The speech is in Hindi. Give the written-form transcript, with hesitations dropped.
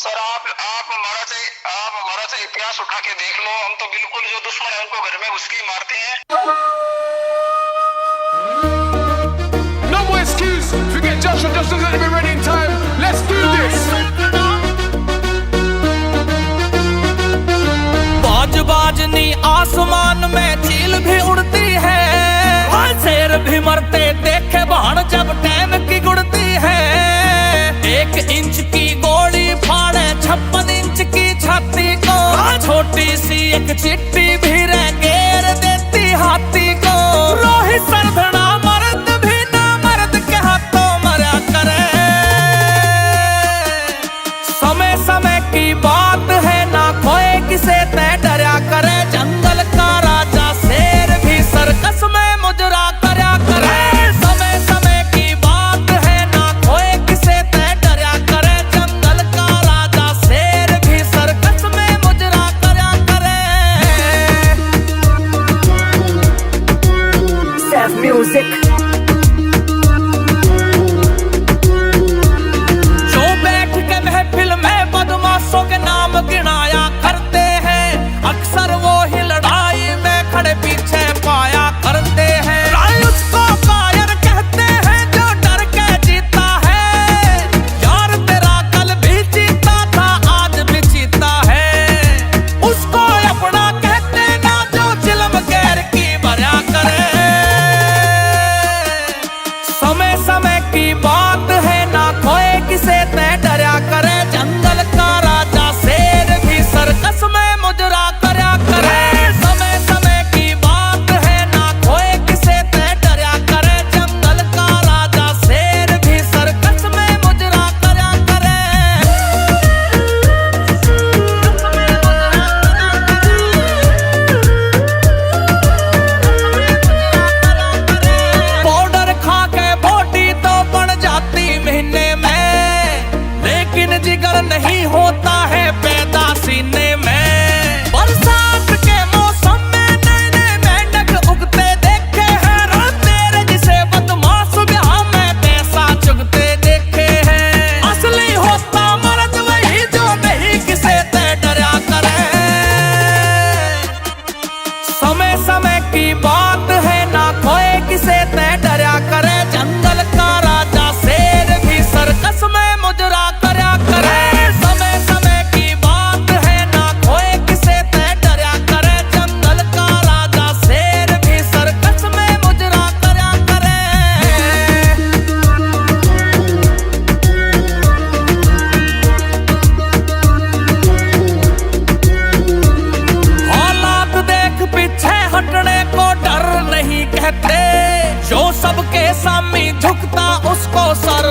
सर आप हमारा से इतिहास उठा के देख लो, हम तो बिल्कुल जो दुश्मन है उनको घर में घुस के ही मारते हैं। No more excuse. Forget Joshua. Joshua's going to be ready in time. Let's do this. बाजनी आसमान में चील भी उड़ती है, शेर भी मरते देखे बाण जब टैन की गुड़ती है। 1 इंच की गोली फाड़े 56 इंच की छाती को, छोटी सी एक चिट्ठी भी रह घेर देती हाथी को। रोहित सरधना मर्द भी ना मर्द के हाथों मरा करे। समय समय की बात है ना कोई किसे तय डरा करे। जंगल का राजा शेर भी सर्कस में मुजरा करया करे। समय समय की बात है ना कोई किसे तय डरा करे। जंगल का राजा शेर भी सर्कस में मुजरा करया करे। Self music. जो बैठ के महफिल में बदमाशों के नाम गिनाया करते हैं, अक्सर वो ही लड़ाई में खड़े पीछे पाया करते हैं। उसको कायर कहते हैं जो डर के जीता है। यार तेरा कल भी जीता था आज भी जीता है। उसको अपना कहते ना जो चिलम गैर की भरा करे। समय समय की बात है ना कोई किसे तय डरा करे। जंगल का राजा शेर भी सर्कस में मुजरा करया करे। समय समय की बात है ना कोई किसे तय डरा करे। जंगल का राजा शेर भी सर्कस में मुजरा करया करे। पाउडर खा के बॉडी तो बन जाती महीने में, लेकिन जिगर नहीं होता है पैदा सीने में। बरसात के मौसम में नए नए मेंढक उगते देखे हैं। तेरे जिसे बदमाश ब्याह में पैसा चुगते देखे हैं। असली होता मर्द वही जो नहीं किसे तय डरा करे। समय समय की बात है ना कोई किसे तय डरा करे। जंगल का राजा शेर भी सर्कस में मुजरा करया करे। समय समय की बात है ना कोई किसे तय डरा करे। जंगल का राजा शेर भी सर्कस में मुजरा करया करे। हालात देख पीछे हटने को डर नहीं कहते। जो सबके सामने झुकता उसको सर